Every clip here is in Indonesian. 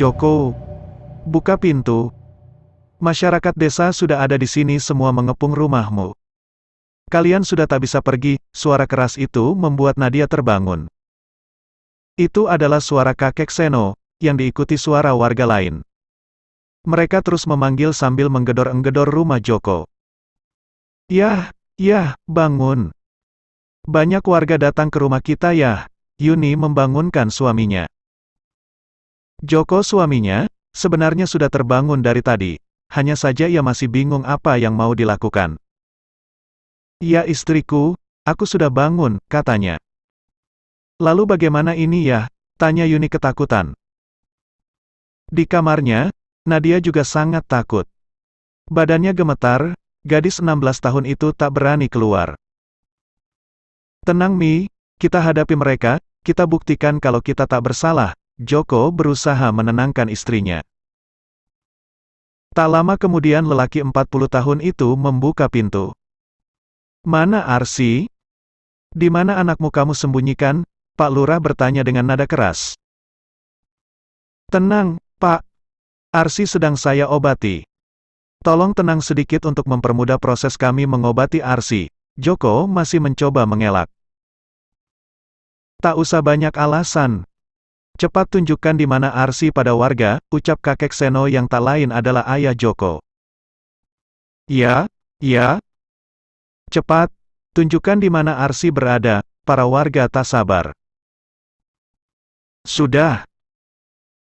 Joko, buka pintu. Masyarakat desa sudah ada di sini semua mengepung rumahmu. Kalian sudah tak bisa pergi. Suara keras itu membuat Nadia terbangun. Itu adalah suara kakek Seno, yang diikuti suara warga lain. Mereka terus memanggil sambil menggedor-enggedor rumah Joko. Yah, bangun. Banyak warga datang ke rumah kita ya. Yuni membangunkan suaminya. Joko suaminya, sebenarnya sudah terbangun dari tadi. Hanya saja ia masih bingung apa yang mau dilakukan. Ya istriku, aku sudah bangun, katanya. Lalu bagaimana ini ya? Tanya Yuni ketakutan. Di kamarnya, Nadia juga sangat takut. Badannya gemetar, gadis 16 tahun itu tak berani keluar. Tenang Mi, kita hadapi mereka, kita buktikan kalau kita tak bersalah. Joko berusaha menenangkan istrinya. Tak lama kemudian lelaki 40 tahun itu membuka pintu. Mana Arsi? Di mana anakmu kamu sembunyikan? Pak Lurah bertanya dengan nada keras. Tenang, Pak. Arsi sedang saya obati. Tolong tenang sedikit untuk mempermudah proses kami mengobati Arsi. Joko masih mencoba mengelak. Tak usah banyak alasan. Cepat tunjukkan di mana Arsi pada warga, ucap kakek Seno yang tak lain adalah ayah Joko. Ya. Cepat, tunjukkan di mana Arsi berada, para warga tak sabar. Sudah.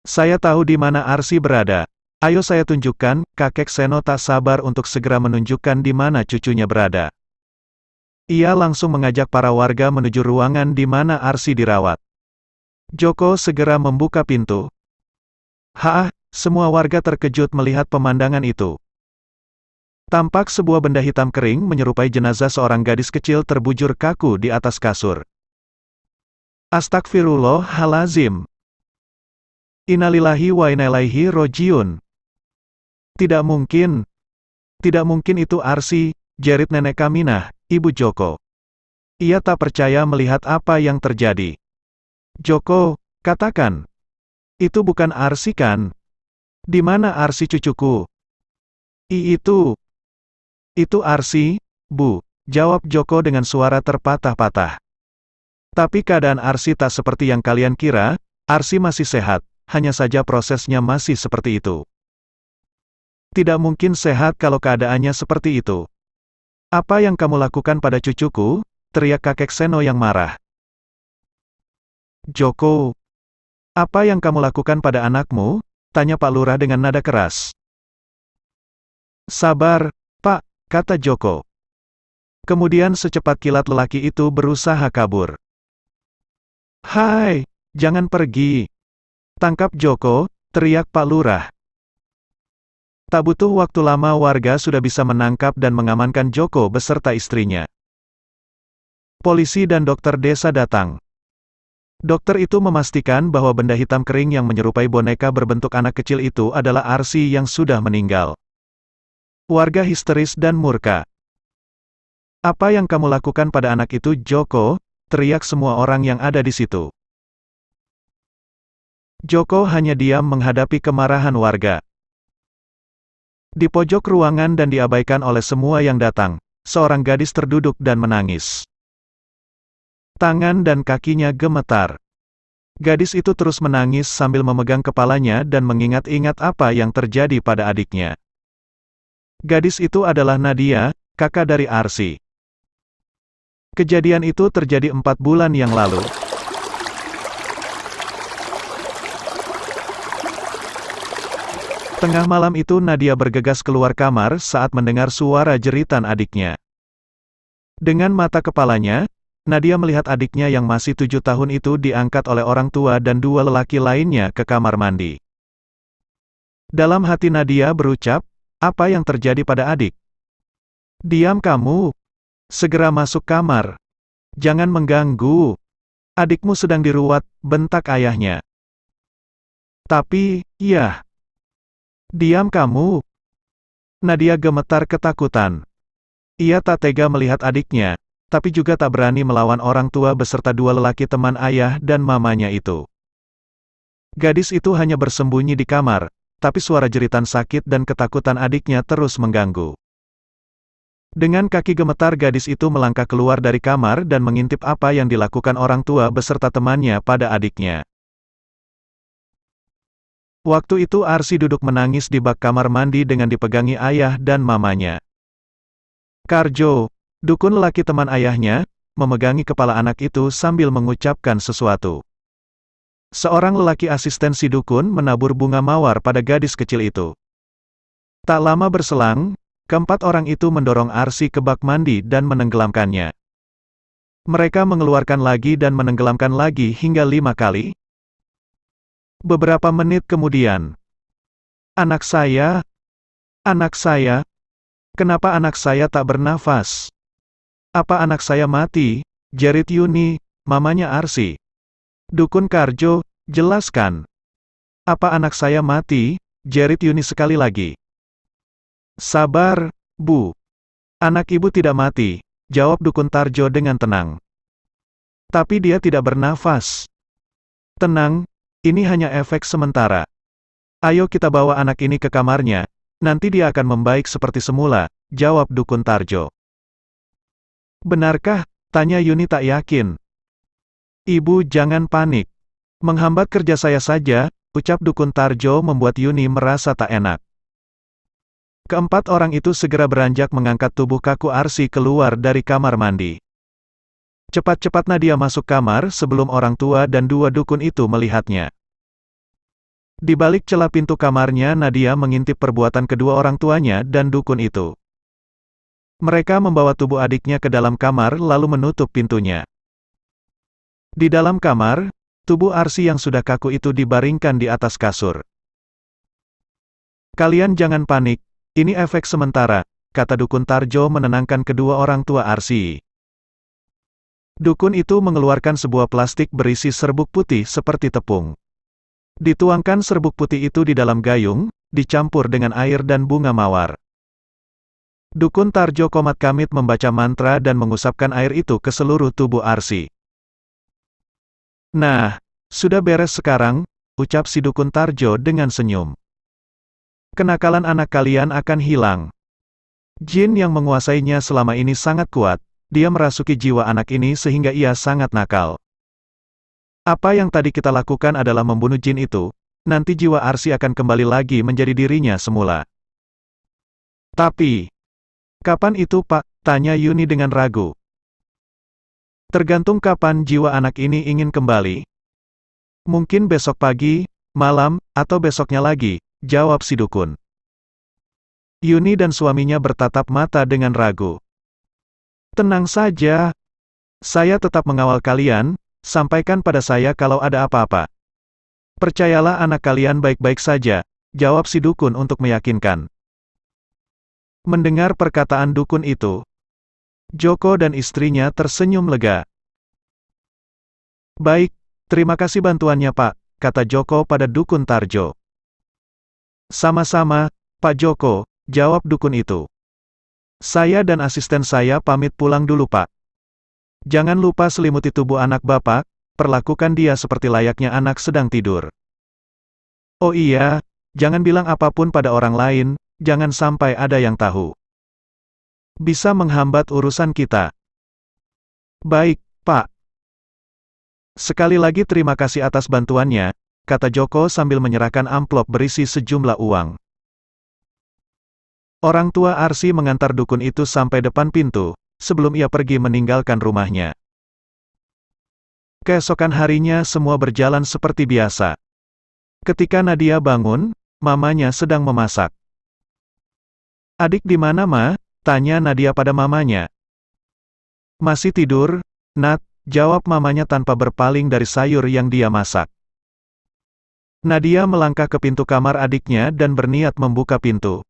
Saya tahu di mana Arsi berada. Ayo saya tunjukkan, kakek Seno tak sabar untuk segera menunjukkan di mana cucunya berada. Ia langsung mengajak para warga menuju ruangan di mana Arsi dirawat. Joko segera membuka pintu. Semua warga terkejut melihat pemandangan itu. Tampak sebuah benda hitam kering menyerupai jenazah seorang gadis kecil terbujur kaku di atas kasur. Astagfirullahalazim. Innalillahi wa inna ilaihi rojiun. Tidak mungkin itu Arsi, jerit nenek Kaminah, ibu Joko. Ia tak percaya melihat apa yang terjadi. Joko, katakan. Itu bukan Arsi kan? Di mana Arsi cucuku? Itu Arsi, Bu, jawab Joko dengan suara terpatah-patah. Tapi keadaan Arsi tak seperti yang kalian kira, Arsi masih sehat, hanya saja prosesnya masih seperti itu. Tidak mungkin sehat kalau keadaannya seperti itu. Apa yang kamu lakukan pada cucuku? Teriak kakek Seno yang marah. Joko, apa yang kamu lakukan pada anakmu? Tanya Pak Lurah dengan nada keras. Sabar, Pak, kata Joko. Kemudian secepat kilat lelaki itu berusaha kabur. Hai, jangan pergi. Tangkap Joko, teriak Pak Lurah. Tak butuh waktu lama warga sudah bisa menangkap dan mengamankan Joko beserta istrinya. Polisi dan dokter desa datang. Dokter itu memastikan bahwa benda hitam kering yang menyerupai boneka berbentuk anak kecil itu adalah Arsi yang sudah meninggal. Warga histeris dan murka. Apa yang kamu lakukan pada anak itu, Joko? Teriak semua orang yang ada di situ. Joko hanya diam menghadapi kemarahan warga. Di pojok ruangan dan diabaikan oleh semua yang datang, seorang gadis terduduk dan menangis. Tangan dan kakinya gemetar. Gadis itu terus menangis sambil memegang kepalanya dan mengingat-ingat apa yang terjadi pada adiknya. Gadis itu adalah Nadia, kakak dari Arsi. Kejadian itu terjadi 4 bulan yang lalu. Tengah malam itu Nadia bergegas keluar kamar saat mendengar suara jeritan adiknya. Dengan mata kepalanya, Nadia melihat adiknya yang masih 7 tahun itu diangkat oleh orang tua dan 2 lelaki lainnya ke kamar mandi. Dalam hati Nadia berucap, apa yang terjadi pada adik? Diam kamu. Segera masuk kamar. Jangan mengganggu. Adikmu sedang diruat, bentak ayahnya. Tapi, ya. Diam kamu. Nadia gemetar ketakutan. Ia tak tega melihat adiknya, tapi juga tak berani melawan orang tua beserta 2 lelaki teman ayah dan mamanya itu. Gadis itu hanya bersembunyi di kamar, tapi suara jeritan sakit dan ketakutan adiknya terus mengganggu. Dengan kaki gemetar gadis itu melangkah keluar dari kamar dan mengintip apa yang dilakukan orang tua beserta temannya pada adiknya. Waktu itu Arsi duduk menangis di bak kamar mandi dengan dipegangi ayah dan mamanya. Karjo, dukun lelaki teman ayahnya, memegangi kepala anak itu sambil mengucapkan sesuatu. Seorang lelaki asisten si dukun menabur bunga mawar pada gadis kecil itu. Tak lama berselang, keempat orang itu mendorong Arsi ke bak mandi dan menenggelamkannya. Mereka mengeluarkan lagi dan menenggelamkan lagi hingga 5 kali. Beberapa menit kemudian, anak saya, kenapa anak saya tak bernafas? Apa anak saya mati? Jerit Yuni, mamanya Arsi. Dukun Karjo, jelaskan. Apa anak saya mati? Jerit Yuni sekali lagi. Sabar, Bu. Anak ibu tidak mati, jawab Dukun Tarjo dengan tenang. Tapi dia tidak bernafas. Tenang, ini hanya efek sementara. Ayo kita bawa anak ini ke kamarnya, nanti dia akan membaik seperti semula, jawab Dukun Tarjo. Benarkah? Tanya Yuni tak yakin. Ibu jangan panik. Menghambat kerja saya saja, ucap Dukun Tarjo membuat Yuni merasa tak enak. Keempat orang itu segera beranjak mengangkat tubuh kaku Arsi keluar dari kamar mandi. Cepat-cepat Nadia masuk kamar sebelum orang tua dan dua dukun itu melihatnya. Di balik celah pintu kamarnya Nadia mengintip perbuatan kedua orang tuanya dan dukun itu. Mereka membawa tubuh adiknya ke dalam kamar lalu menutup pintunya. Di dalam kamar, tubuh Arsi yang sudah kaku itu dibaringkan di atas kasur. Kalian jangan panik, ini efek sementara, kata Dukun Tarjo menenangkan kedua orang tua Arsi. Dukun itu mengeluarkan sebuah plastik berisi serbuk putih seperti tepung. Dituangkan serbuk putih itu di dalam gayung, dicampur dengan air dan bunga mawar. Dukun Tarjo komat kamit membaca mantra dan mengusapkan air itu ke seluruh tubuh Arsi. Nah, sudah beres sekarang, ucap si Dukun Tarjo dengan senyum. Kenakalan anak kalian akan hilang. Jin yang menguasainya selama ini sangat kuat, dia merasuki jiwa anak ini sehingga ia sangat nakal. Apa yang tadi kita lakukan adalah membunuh jin itu, nanti jiwa Arsi akan kembali lagi menjadi dirinya semula. Tapi, kapan itu Pak? Tanya Yuni dengan ragu. Tergantung kapan jiwa anak ini ingin kembali. Mungkin besok pagi, malam, atau besoknya lagi, jawab si dukun. Yuni dan suaminya bertatap mata dengan ragu. Tenang saja. Saya tetap mengawal kalian, sampaikan pada saya kalau ada apa-apa. Percayalah anak kalian baik-baik saja, jawab si dukun untuk meyakinkan. Mendengar perkataan dukun itu, Joko dan istrinya tersenyum lega. Baik, terima kasih bantuannya Pak, kata Joko pada Dukun Tarjo. Sama-sama, Pak Joko, jawab dukun itu. Saya dan asisten saya pamit pulang dulu Pak. Jangan lupa selimuti tubuh anak Bapak, perlakukan dia seperti layaknya anak sedang tidur. Oh iya, jangan bilang apapun pada orang lain, jangan sampai ada yang tahu. Bisa menghambat urusan kita. Baik, Pak. Sekali lagi terima kasih atas bantuannya, kata Joko sambil menyerahkan amplop berisi sejumlah uang. Orang tua Arsi mengantar dukun itu sampai depan pintu, sebelum ia pergi meninggalkan rumahnya. Keesokan harinya semua berjalan seperti biasa. Ketika Nadia bangun, mamanya sedang memasak. Adik di mana, Ma? Tanya Nadia pada mamanya. Masih tidur, Nat, jawab mamanya tanpa berpaling dari sayur yang dia masak. Nadia melangkah ke pintu kamar adiknya dan berniat membuka pintu.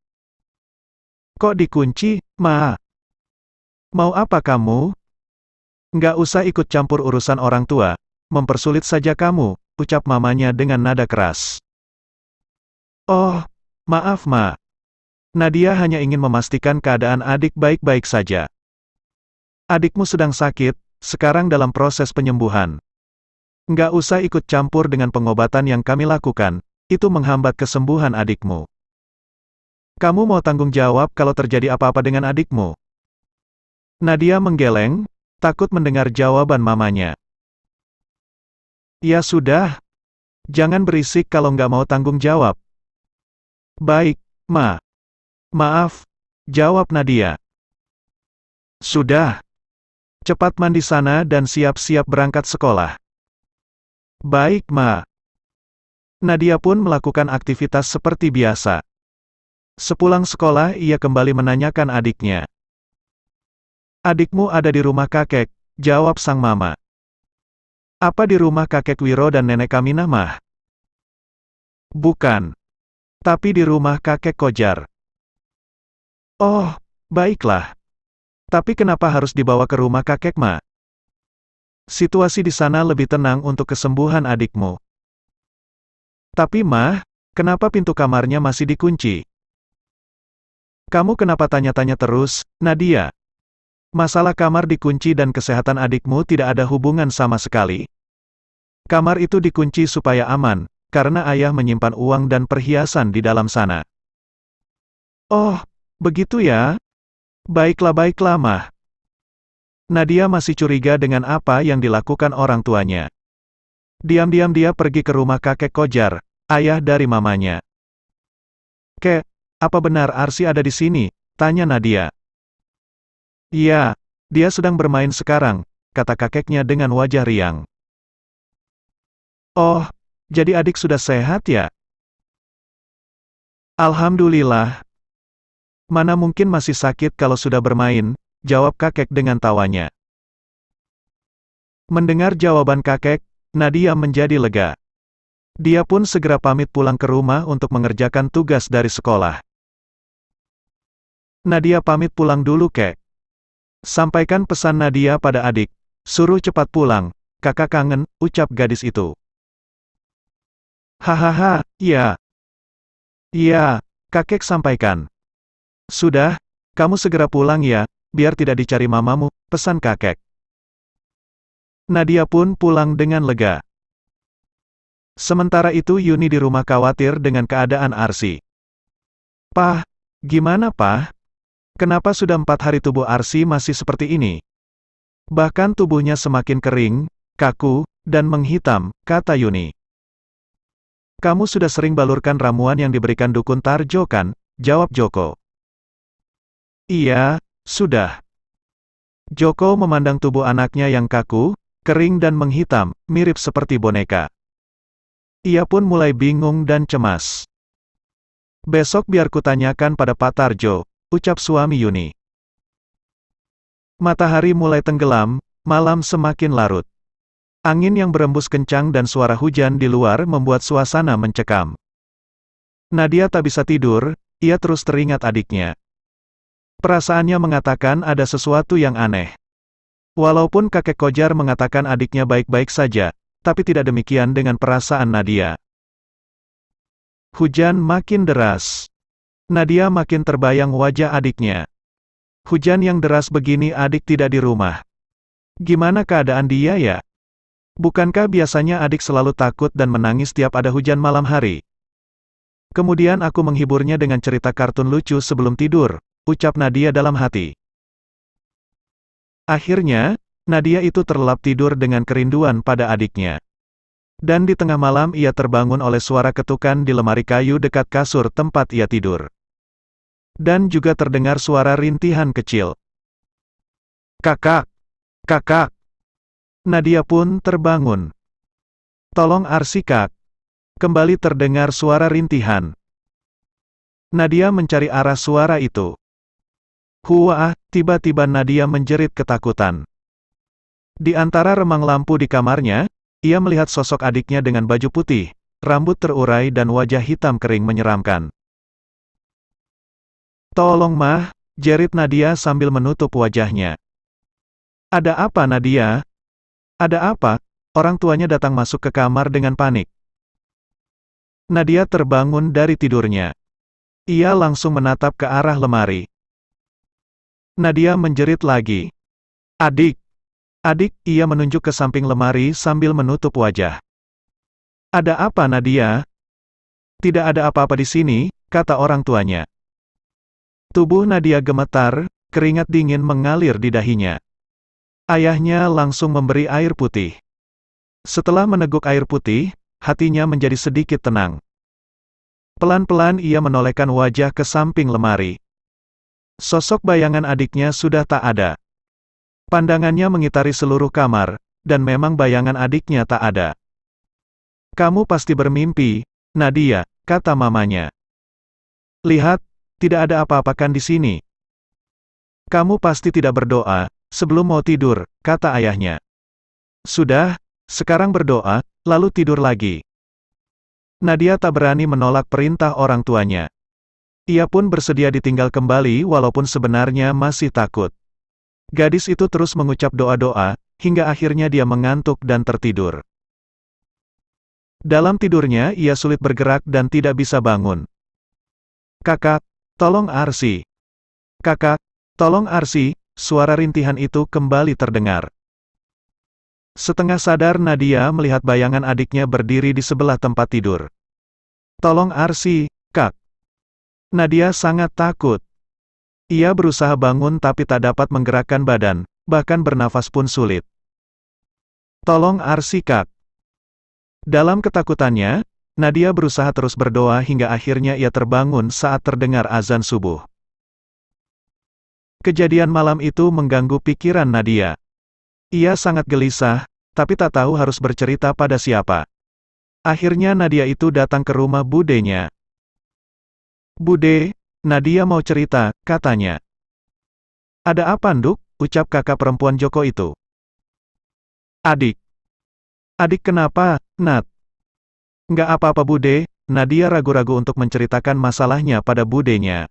Kok dikunci, Ma? Mau apa kamu? Nggak usah ikut campur urusan orang tua, mempersulit saja kamu, ucap mamanya dengan nada keras. Oh, maaf Ma. Nadia hanya ingin memastikan keadaan adik baik-baik saja. Adikmu sedang sakit, sekarang dalam proses penyembuhan. Nggak usah ikut campur dengan pengobatan yang kami lakukan, itu menghambat kesembuhan adikmu. Kamu mau tanggung jawab kalau terjadi apa-apa dengan adikmu? Nadia menggeleng, takut mendengar jawaban mamanya. Ya sudah, jangan berisik kalau nggak mau tanggung jawab. Baik, Ma. Maaf, jawab Nadia. Sudah. Cepat mandi sana dan siap-siap berangkat sekolah. Baik, Ma. Nadia pun melakukan aktivitas seperti biasa. Sepulang sekolah ia kembali menanyakan adiknya. Adikmu ada di rumah kakek, jawab sang mama. Apa di rumah kakek Wiro dan nenek Kaminah, Mah? Bukan. Tapi di rumah kakek Kojar. Oh, baiklah. Tapi kenapa harus dibawa ke rumah kakek, Ma? Situasi di sana lebih tenang untuk kesembuhan adikmu. Tapi, Mah, kenapa pintu kamarnya masih dikunci? Kamu kenapa tanya-tanya terus, Nadia? Masalah kamar dikunci dan kesehatan adikmu tidak ada hubungan sama sekali. Kamar itu dikunci supaya aman, karena ayah menyimpan uang dan perhiasan di dalam sana. Oh, begitu ya? Baiklah, Mah. Nadia masih curiga dengan apa yang dilakukan orang tuanya. Diam-diam dia pergi ke rumah kakek Kojar, ayah dari mamanya. Kek, apa benar Arsi ada di sini? Tanya Nadia. Iya, dia sedang bermain sekarang, kata kakeknya dengan wajah riang. Oh, jadi adik sudah sehat ya? Alhamdulillah. Mana mungkin masih sakit kalau sudah bermain, jawab kakek dengan tawanya. Mendengar jawaban kakek, Nadia menjadi lega. Dia pun segera pamit pulang ke rumah untuk mengerjakan tugas dari sekolah. Nadia pamit pulang dulu, Kek. Sampaikan pesan Nadia pada adik. Suruh cepat pulang, kakak kangen, ucap gadis itu. Hahaha, iya. Iya, kakek sampaikan. Sudah, kamu segera pulang ya, biar tidak dicari mamamu, pesan kakek. Nadia pun pulang dengan lega. Sementara itu Yuni di rumah khawatir dengan keadaan Arsi. Pah, gimana Pah? Kenapa sudah 4 hari tubuh Arsi masih seperti ini? Bahkan tubuhnya semakin kering, kaku, dan menghitam, kata Yuni. Kamu sudah sering balurkan ramuan yang diberikan dukun Tarjo kan? Jawab Joko. Iya, sudah. Joko memandang tubuh anaknya yang kaku, kering dan menghitam, mirip seperti boneka. Ia pun mulai bingung dan cemas. Besok biar kutanyakan pada Pak Tarjo, ucap suami Yuni. Matahari mulai tenggelam, malam semakin larut. Angin yang berembus kencang dan suara hujan di luar membuat suasana mencekam. Nadia tak bisa tidur, ia terus teringat adiknya. Perasaannya mengatakan ada sesuatu yang aneh. Walaupun kakek Kojar mengatakan adiknya baik-baik saja, tapi tidak demikian dengan perasaan Nadia. Hujan makin deras. Nadia makin terbayang wajah adiknya. Hujan yang deras begini adik tidak di rumah. Gimana keadaan dia ya? Bukankah biasanya adik selalu takut dan menangis tiap ada hujan malam hari? Kemudian aku menghiburnya dengan cerita kartun lucu sebelum tidur, ucap Nadia dalam hati. Akhirnya, Nadia itu terlelap tidur dengan kerinduan pada adiknya. Dan di tengah malam ia terbangun oleh suara ketukan di lemari kayu dekat kasur tempat ia tidur. Dan juga terdengar suara rintihan kecil. Kakak! Kakak! Nadia pun terbangun. Tolong Arsi Kak! Kembali terdengar suara rintihan. Nadia mencari arah suara itu. Huah, tiba-tiba Nadia menjerit ketakutan. Di antara remang lampu di kamarnya, ia melihat sosok adiknya dengan baju putih, rambut terurai dan wajah hitam kering menyeramkan. Tolong Mah, jerit Nadia sambil menutup wajahnya. Ada apa Nadia? Ada apa? Orang tuanya datang masuk ke kamar dengan panik. Nadia terbangun dari tidurnya. Ia langsung menatap ke arah lemari. Nadia menjerit lagi. Adik! Adik, ia menunjuk ke samping lemari sambil menutup wajah. Ada apa Nadia? Tidak ada apa-apa di sini, kata orang tuanya. Tubuh Nadia gemetar, keringat dingin mengalir di dahinya. Ayahnya langsung memberi air putih. Setelah meneguk air putih, hatinya menjadi sedikit tenang. Pelan-pelan ia menolehkan wajah ke samping lemari. Sosok bayangan adiknya sudah tak ada. Pandangannya mengitari seluruh kamar, dan memang bayangan adiknya tak ada. Kamu pasti bermimpi, Nadia, kata mamanya. Lihat, tidak ada apa-apa kan di sini. Kamu pasti tidak berdoa, sebelum mau tidur, kata ayahnya. Sudah, sekarang berdoa, lalu tidur lagi. Nadia tak berani menolak perintah orang tuanya. Ia pun bersedia ditinggal kembali walaupun sebenarnya masih takut. Gadis itu terus mengucap doa-doa, hingga akhirnya dia mengantuk dan tertidur. Dalam tidurnya ia sulit bergerak dan tidak bisa bangun. Kakak, tolong Arsy. Kakak, tolong Arsy, suara rintihan itu kembali terdengar. Setengah sadar Nadia melihat bayangan adiknya berdiri di sebelah tempat tidur. Tolong Arsy, Kak. Nadia sangat takut. Ia berusaha bangun tapi tak dapat menggerakkan badan, bahkan bernafas pun sulit. Tolong Arsy Kak. Dalam ketakutannya, Nadia berusaha terus berdoa hingga akhirnya ia terbangun saat terdengar azan subuh. Kejadian malam itu mengganggu pikiran Nadia. Ia sangat gelisah, tapi tak tahu harus bercerita pada siapa. Akhirnya Nadia itu datang ke rumah budenya. Bude, Nadia mau cerita, katanya. Ada apa Nduk? Ucap kakak perempuan Joko itu. Adik. Adik kenapa, Nat? Nggak apa-apa Bude, Nadia ragu-ragu untuk menceritakan masalahnya pada budenya.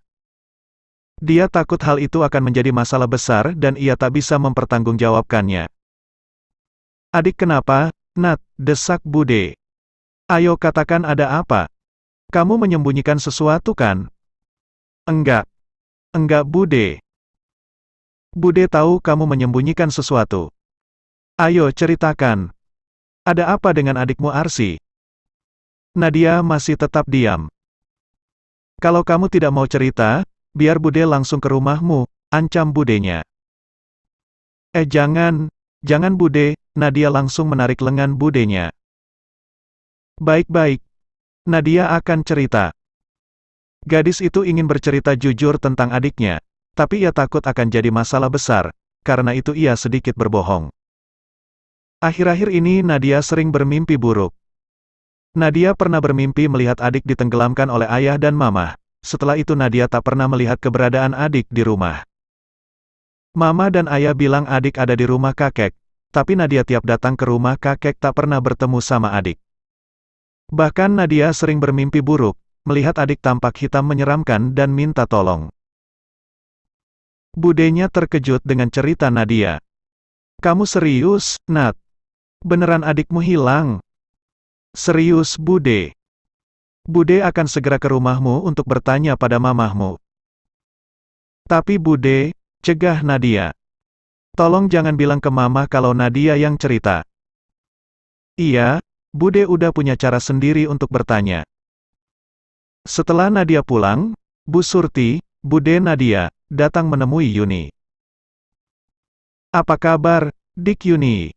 Dia takut hal itu akan menjadi masalah besar dan ia tak bisa mempertanggungjawabkannya. Adik kenapa, Nat? Desak Bude. Ayo katakan ada apa? Kamu menyembunyikan sesuatu kan? Enggak. Enggak Bude. Bude tahu kamu menyembunyikan sesuatu. Ayo ceritakan. Ada apa dengan adikmu Arsy? Nadia masih tetap diam. Kalau kamu tidak mau cerita, biar Bude langsung ke rumahmu, ancam budenya. Jangan Bude, Nadia langsung menarik lengan budenya. Baik-baik. Nadia akan cerita. Gadis itu ingin bercerita jujur tentang adiknya, tapi ia takut akan jadi masalah besar, karena itu ia sedikit berbohong. Akhir-akhir ini Nadia sering bermimpi buruk. Nadia pernah bermimpi melihat adik ditenggelamkan oleh ayah dan mama. Setelah itu Nadia tak pernah melihat keberadaan adik di rumah. Mama dan ayah bilang adik ada di rumah kakek, tapi Nadia tiap datang ke rumah kakek tak pernah bertemu sama adik. Bahkan Nadia sering bermimpi buruk, melihat adik tampak hitam menyeramkan dan minta tolong. Budenya terkejut dengan cerita Nadia. Kamu serius, Nat? Beneran adikmu hilang? Serius, Bude. Bude akan segera ke rumahmu untuk bertanya pada mamahmu. Tapi Bude, cegah Nadia. Tolong jangan bilang ke mama kalau Nadia yang cerita. Iya, Bude udah punya cara sendiri untuk bertanya. Setelah Nadia pulang, Bu Surti, Bude Nadia, datang menemui Yuni. Apa kabar, Dik Yuni?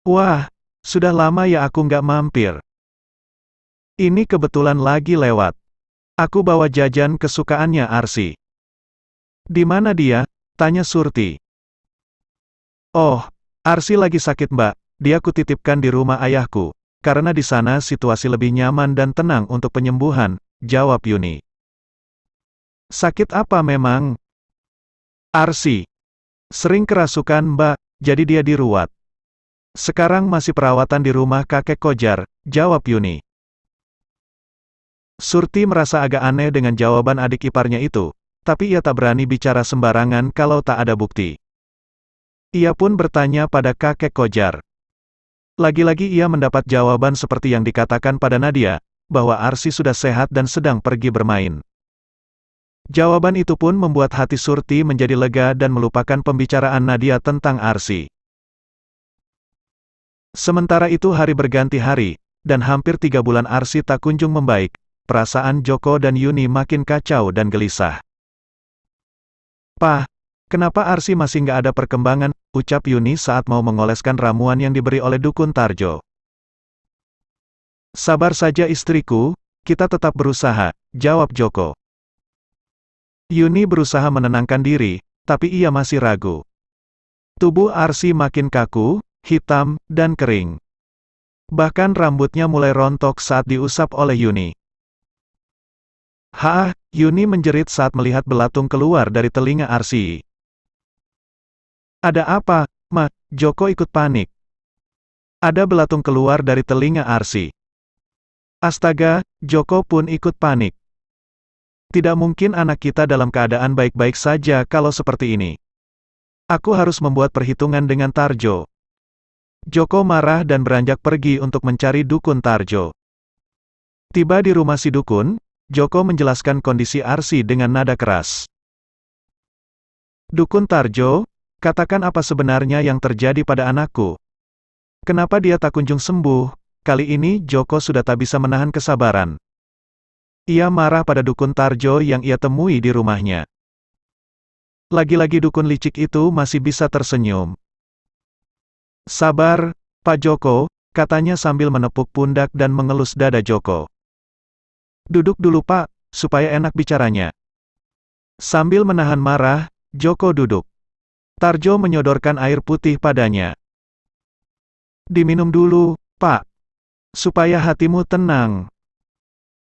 Wah, sudah lama ya aku nggak mampir. Ini kebetulan lagi lewat. Aku bawa jajan kesukaannya Arsy. Di mana dia? Tanya Surti. Oh, Arsy lagi sakit Mbak, dia kutitipkan di rumah ayahku, karena di sana situasi lebih nyaman dan tenang untuk penyembuhan, jawab Yuni. Sakit apa memang? Arsy. Sering kerasukan Mbak, jadi dia diruat. Sekarang masih perawatan di rumah kakek Kojar, jawab Yuni. Surti merasa agak aneh dengan jawaban adik iparnya itu, tapi ia tak berani bicara sembarangan kalau tak ada bukti. Ia pun bertanya pada kakek Kojar. Lagi-lagi ia mendapat jawaban seperti yang dikatakan pada Nadia, bahwa Arsy sudah sehat dan sedang pergi bermain. Jawaban itu pun membuat hati Surti menjadi lega dan melupakan pembicaraan Nadia tentang Arsy. Sementara itu hari berganti hari, dan hampir 3 bulan Arsy tak kunjung membaik. Perasaan Joko dan Yuni makin kacau dan gelisah. "Pak, kenapa Arsy masih nggak ada perkembangan?" ucap Yuni saat mau mengoleskan ramuan yang diberi oleh Dukun Tarjo. "Sabar saja istriku, kita tetap berusaha," jawab Joko. Yuni berusaha menenangkan diri, tapi ia masih ragu. Tubuh Arsy makin kaku, hitam, dan kering. Bahkan rambutnya mulai rontok saat diusap oleh Yuni. "Hah?" Yuni menjerit saat melihat belatung keluar dari telinga Arsy. "Ada apa, Ma?" Joko ikut panik. Ada belatung keluar dari telinga Arsy. Astaga, Joko pun ikut panik. Tidak mungkin anak kita dalam keadaan baik-baik saja kalau seperti ini. Aku harus membuat perhitungan dengan Tarjo. Joko marah dan beranjak pergi untuk mencari Dukun Tarjo. Tiba di rumah si Dukun, Joko menjelaskan kondisi Arsy dengan nada keras. "Dukun Tarjo, katakan apa sebenarnya yang terjadi pada anakku? Kenapa dia tak kunjung sembuh?" Kali ini Joko sudah tak bisa menahan kesabaran. Ia marah pada Dukun Tarjo yang ia temui di rumahnya. Lagi-lagi dukun licik itu masih bisa tersenyum. "Sabar, Pak Joko," katanya sambil menepuk pundak dan mengelus dada Joko. "Duduk dulu Pak, supaya enak bicaranya." Sambil menahan marah, Joko duduk. Tarjo menyodorkan air putih padanya. "Diminum dulu, Pak, supaya hatimu tenang."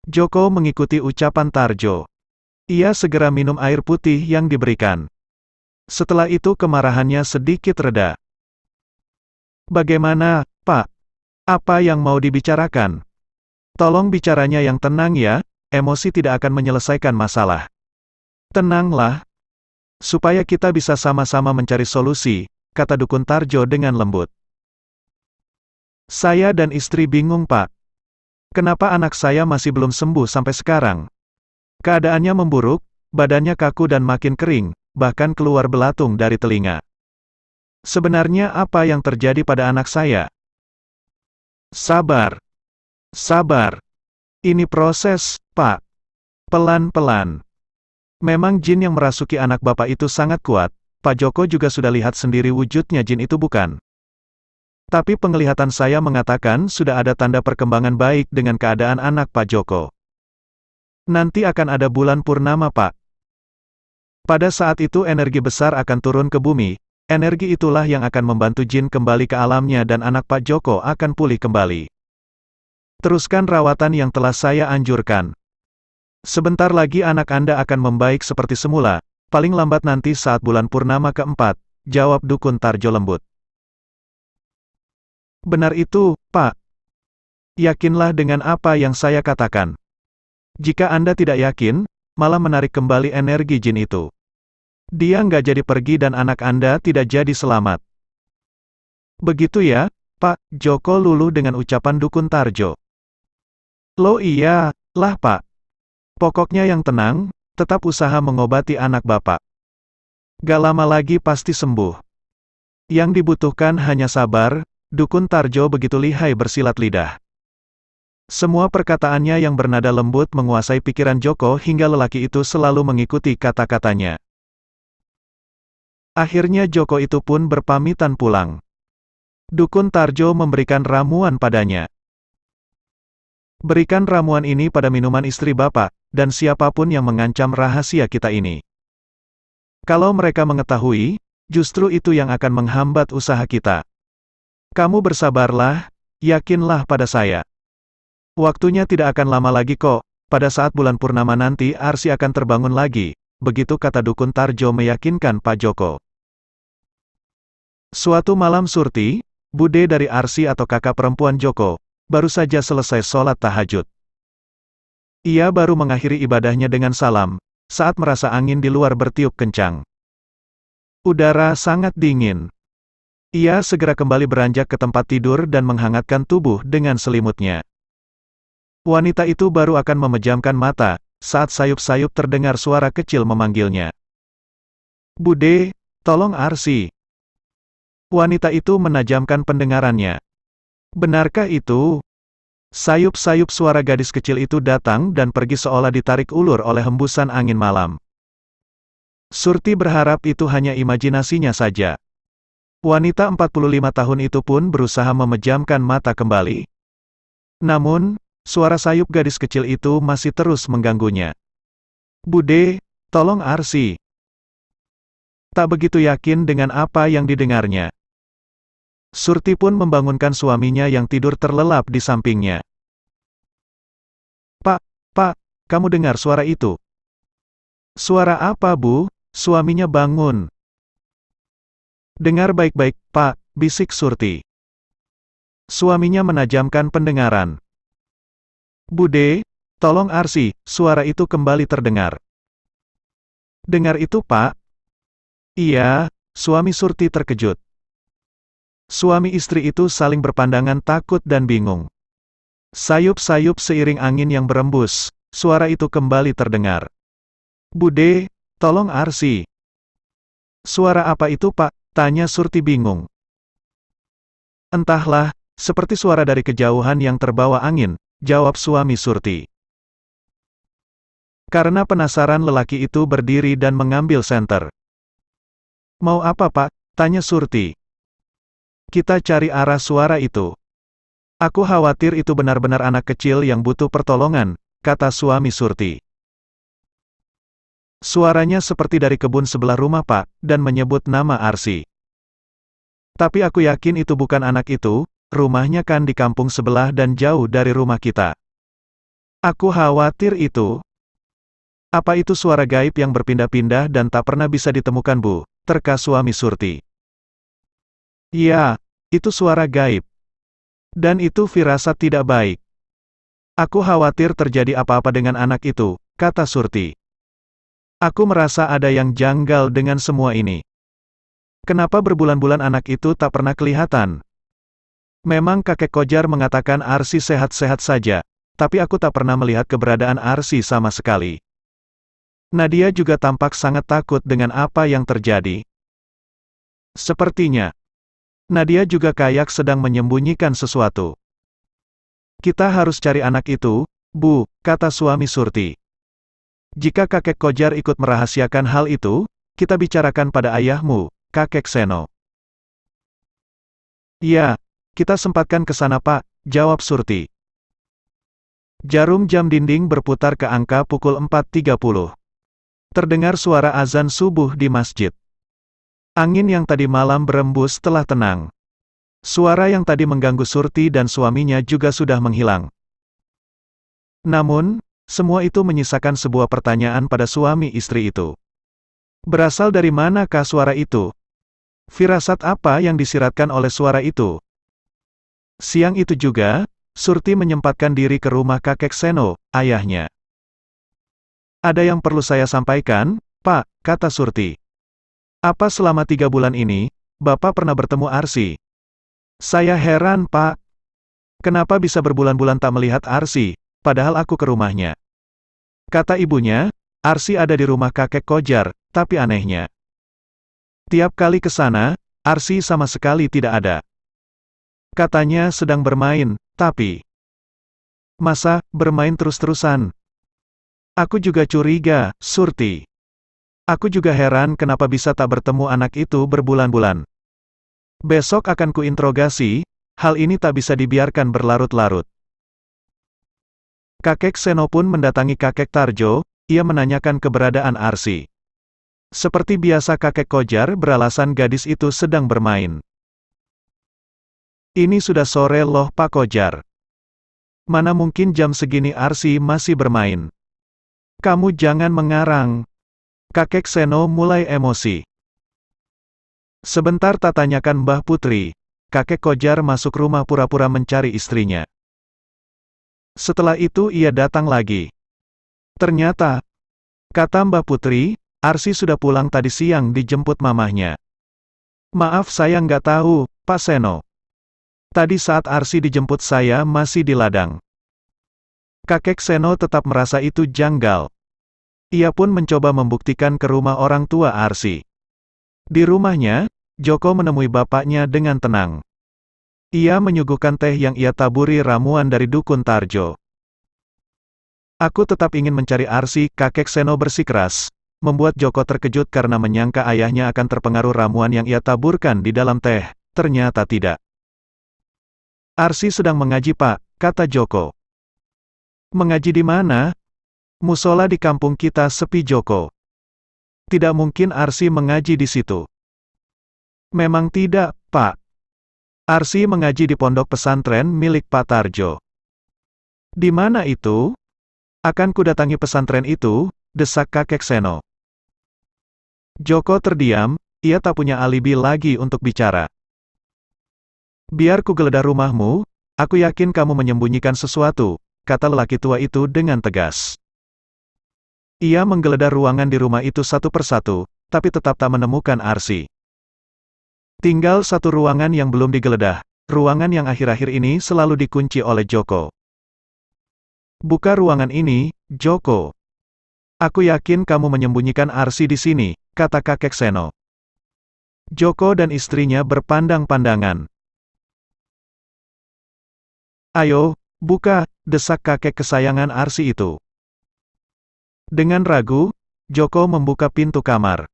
Joko mengikuti ucapan Tarjo. Ia segera minum air putih yang diberikan. Setelah itu kemarahannya sedikit reda. "Bagaimana, Pak? Apa yang mau dibicarakan? Tolong bicaranya yang tenang ya, emosi tidak akan menyelesaikan masalah." "Tenanglah, supaya kita bisa sama-sama mencari solusi," kata Dukun Tarjo dengan lembut. "Saya dan istri bingung Pak. Kenapa anak saya masih belum sembuh sampai sekarang? Keadaannya memburuk, badannya kaku dan makin kering, bahkan keluar belatung dari telinga. Sebenarnya apa yang terjadi pada anak saya?" "Sabar. Sabar. Ini proses, Pak. Pelan-pelan. Memang jin yang merasuki anak Bapak itu sangat kuat, Pak Joko juga sudah lihat sendiri wujudnya jin itu bukan? Tapi penglihatan saya mengatakan sudah ada tanda perkembangan baik dengan keadaan anak Pak Joko. Nanti akan ada bulan purnama Pak. Pada saat itu energi besar akan turun ke bumi, energi itulah yang akan membantu jin kembali ke alamnya dan anak Pak Joko akan pulih kembali. Teruskan rawatan yang telah saya anjurkan. Sebentar lagi anak Anda akan membaik seperti semula, paling lambat nanti saat bulan purnama keempat, jawab Dukun Tarjo lembut. "Benar itu, Pak. Yakinlah dengan apa yang saya katakan. Jika Anda tidak yakin, malah menarik kembali energi jin itu. Dia nggak jadi pergi dan anak Anda tidak jadi selamat." "Begitu ya, Pak," Joko luluh dengan ucapan Dukun Tarjo. "Loh iya, lah Pak. Pokoknya yang tenang, tetap usaha mengobati anak Bapak. Gak lama lagi pasti sembuh. Yang dibutuhkan hanya sabar." Dukun Tarjo begitu lihai bersilat lidah. Semua perkataannya yang bernada lembut menguasai pikiran Joko hingga lelaki itu selalu mengikuti kata-katanya. Akhirnya Joko itu pun berpamitan pulang. Dukun Tarjo memberikan ramuan padanya. "Berikan ramuan ini pada minuman istri Bapak, dan siapapun yang mengancam rahasia kita ini. Kalau mereka mengetahui, justru itu yang akan menghambat usaha kita. Kamu bersabarlah, yakinlah pada saya. Waktunya tidak akan lama lagi kok, pada saat bulan purnama nanti Arsy akan terbangun lagi," begitu kata Dukun Tarjo meyakinkan Pak Joko. Suatu malam Surti, bude dari Arsy atau kakak perempuan Joko, baru saja selesai sholat tahajud. Ia baru mengakhiri ibadahnya dengan salam, saat merasa angin di luar bertiup kencang. Udara sangat dingin. Ia segera kembali beranjak ke tempat tidur dan menghangatkan tubuh dengan selimutnya. Wanita itu baru akan memejamkan mata, saat sayup-sayup terdengar suara kecil memanggilnya. "Bude, tolong Arsy." Wanita itu menajamkan pendengarannya. Benarkah itu? Sayup-sayup suara gadis kecil itu datang dan pergi seolah ditarik ulur oleh hembusan angin malam. Surti berharap itu hanya imajinasinya saja. Wanita 45 tahun itu pun berusaha memejamkan mata kembali. Namun, suara sayup gadis kecil itu masih terus mengganggunya. Bude, tolong Arsi. Tak begitu yakin dengan apa yang didengarnya. Surti pun membangunkan suaminya yang tidur terlelap di sampingnya. Pak, kamu dengar suara itu? Suara apa, Bu? Suaminya bangun. Dengar baik-baik, Pak, bisik Surti. Suaminya menajamkan pendengaran. Bude, tolong Arsi, suara itu kembali terdengar. Dengar itu, Pak? Iya, suami Surti terkejut. Suami istri itu saling berpandangan takut dan bingung. Sayup-sayup seiring angin yang berembus, suara itu kembali terdengar. Bude, tolong Arsi. Suara apa itu, Pak? Tanya Surti bingung. Entahlah, seperti suara dari kejauhan yang terbawa angin, jawab suami Surti. Karena penasaran lelaki itu berdiri dan mengambil senter. Mau apa, Pak? Tanya Surti. Kita cari arah suara itu. Aku khawatir itu benar-benar anak kecil yang butuh pertolongan, kata suami Surti. Suaranya seperti dari kebun sebelah rumah, Pak, dan menyebut nama Arsi. Tapi aku yakin itu bukan anak itu, rumahnya kan di kampung sebelah dan jauh dari rumah kita. Aku khawatir itu. Apa itu suara gaib yang berpindah-pindah dan tak pernah bisa ditemukan, Bu? Terka suami Surti. Ya, itu suara gaib. Dan itu firasat tidak baik. Aku khawatir terjadi apa-apa dengan anak itu, kata Surti. Aku merasa ada yang janggal dengan semua ini. Kenapa berbulan-bulan anak itu tak pernah kelihatan? Memang kakek Kojar mengatakan Arsi sehat-sehat saja, tapi aku tak pernah melihat keberadaan Arsi sama sekali. Nadia juga tampak sangat takut dengan apa yang terjadi. Sepertinya Nadia juga kayak sedang menyembunyikan sesuatu. Kita harus cari anak itu, Bu, kata suami Surti. Jika kakek Kojar ikut merahasiakan hal itu, kita bicarakan pada ayahmu, kakek Seno. Ya, kita sempatkan ke sana, Pak, jawab Surti. Jarum jam dinding berputar ke angka pukul 4.30. Terdengar suara azan subuh di masjid. Angin yang tadi malam berembus telah tenang. Suara yang tadi mengganggu Surti dan suaminya juga sudah menghilang. Namun, semua itu menyisakan sebuah pertanyaan pada suami istri itu. Berasal dari manakah suara itu? Firasat apa yang disiratkan oleh suara itu? Siang itu juga, Surti menyempatkan diri ke rumah kakek Seno, ayahnya. Ada yang perlu saya sampaikan, Pak, kata Surti. Apa selama 3 bulan ini, Bapak pernah bertemu Arsi? Saya heran, Pak. Kenapa bisa berbulan-bulan tak melihat Arsi, padahal aku ke rumahnya. Kata ibunya, Arsi ada di rumah kakek Kojar, tapi anehnya. Tiap kali ke sana, Arsi sama sekali tidak ada. Katanya sedang bermain, tapi... Masa, bermain terus-terusan? Aku juga curiga, Surti. Aku juga heran kenapa bisa tak bertemu anak itu berbulan-bulan. Besok akan kuinterogasi, hal ini tak bisa dibiarkan berlarut-larut. Kakek Seno pun mendatangi kakek Tarjo, ia menanyakan keberadaan Arsi. Seperti biasa kakek Kojar beralasan gadis itu sedang bermain. Ini sudah sore loh Pak Kojar. Mana mungkin jam segini Arsi masih bermain. Kamu jangan mengarang. Kakek Seno mulai emosi. Sebentar tak tanyakan Mbah Putri, kakek Kojar masuk rumah pura-pura mencari istrinya. Setelah itu ia datang lagi. Ternyata, kata Mbah Putri, Arsi sudah pulang tadi siang dijemput mamahnya. Maaf saya nggak tahu, Pak Seno. Tadi saat Arsi dijemput saya masih di ladang. Kakek Seno tetap merasa itu janggal. Ia pun mencoba membuktikan ke rumah orang tua Arsi. Di rumahnya, Joko menemui bapaknya dengan tenang. Ia menyuguhkan teh yang ia taburi ramuan dari dukun Tarjo. Aku tetap ingin mencari Arsi, kakek Seno bersikeras, membuat Joko terkejut karena menyangka ayahnya akan terpengaruh ramuan yang ia taburkan di dalam teh, ternyata tidak. Arsi sedang mengaji Pak, kata Joko. Mengaji di mana? Musola di kampung kita sepi Joko. Tidak mungkin Arsi mengaji di situ. Memang tidak, Pak. Arsi mengaji di pondok pesantren milik Pak Tarjo. Di mana itu? Akan kudatangi pesantren itu, desak kakek Seno. Joko terdiam, ia tak punya alibi lagi untuk bicara. Biar ku geledah rumahmu, aku yakin kamu menyembunyikan sesuatu, kata lelaki tua itu dengan tegas. Ia menggeledah ruangan di rumah itu satu persatu, tapi tetap tak menemukan Arsi. Tinggal satu ruangan yang belum digeledah, ruangan yang akhir-akhir ini selalu dikunci oleh Joko. Buka ruangan ini, Joko. Aku yakin kamu menyembunyikan Arsi di sini, kata kakek Seno. Joko dan istrinya berpandang-pandangan. Ayo, buka, desak kakek kesayangan Arsi itu. Dengan ragu, Joko membuka pintu kamar.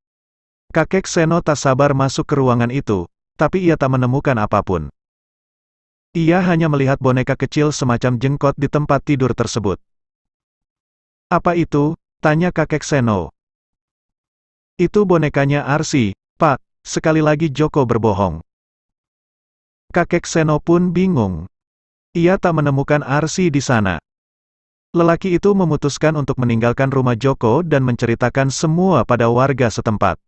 Kakek Seno tak sabar masuk ke ruangan itu, tapi ia tak menemukan apapun. Ia hanya melihat boneka kecil semacam jengkot di tempat tidur tersebut. Apa itu? Tanya kakek Seno. Itu bonekanya Arsi, Pak, sekali lagi Joko berbohong. Kakek Seno pun bingung. Ia tak menemukan Arsi di sana. Lelaki itu memutuskan untuk meninggalkan rumah Joko dan menceritakan semua pada warga setempat.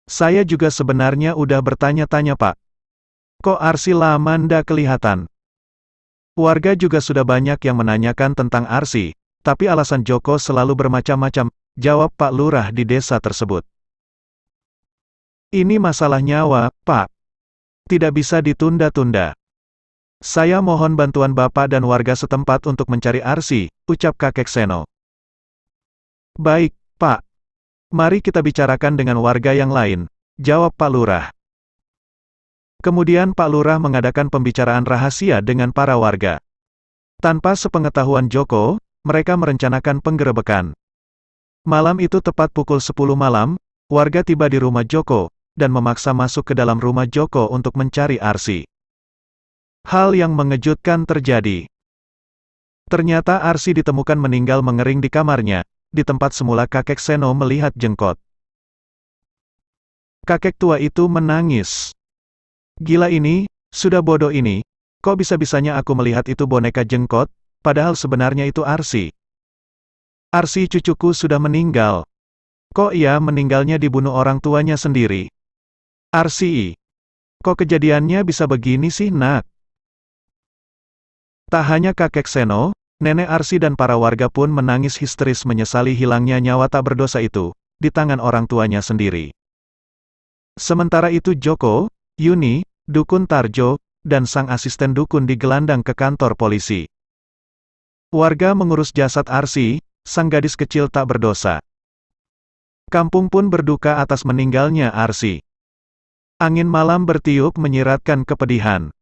Saya juga sebenarnya udah bertanya-tanya Pak. Kok Arsi lama ndak kelihatan? Warga juga sudah banyak yang menanyakan tentang Arsi, tapi alasan Joko selalu bermacam-macam, jawab Pak Lurah di desa tersebut. Ini masalah nyawa, Pak. Tidak bisa ditunda-tunda. Saya mohon bantuan Bapak dan warga setempat untuk mencari Arsi, ucap kakek Seno. Baik, Pak. Mari kita bicarakan dengan warga yang lain, jawab Pak Lurah. Kemudian Pak Lurah mengadakan pembicaraan rahasia dengan para warga. Tanpa sepengetahuan Joko, mereka merencanakan penggerebekan. Malam itu tepat pukul 10 malam, warga tiba di rumah Joko, dan memaksa masuk ke dalam rumah Joko untuk mencari Arsi. Hal yang mengejutkan terjadi. Ternyata Arsi ditemukan meninggal mengering di kamarnya, di tempat semula kakek Seno melihat jengkot. Kakek tua itu menangis. Gila ini, sudah bodoh ini, kok bisa-bisanya aku melihat itu boneka jengkot, padahal sebenarnya itu Arsi. Arsi cucuku sudah meninggal. Kok ia meninggalnya dibunuh orang tuanya sendiri? Arsi, kok kejadiannya bisa begini sih nak? Tak hanya kakek Seno, nenek Arsi dan para warga pun menangis histeris menyesali hilangnya nyawa tak berdosa itu, di tangan orang tuanya sendiri. Sementara itu Joko, Yuni, dukun Tarjo, dan sang asisten dukun digelandang ke kantor polisi. Warga mengurus jasad Arsi, sang gadis kecil tak berdosa. Kampung pun berduka atas meninggalnya Arsi. Angin malam bertiup menyiratkan kepedihan.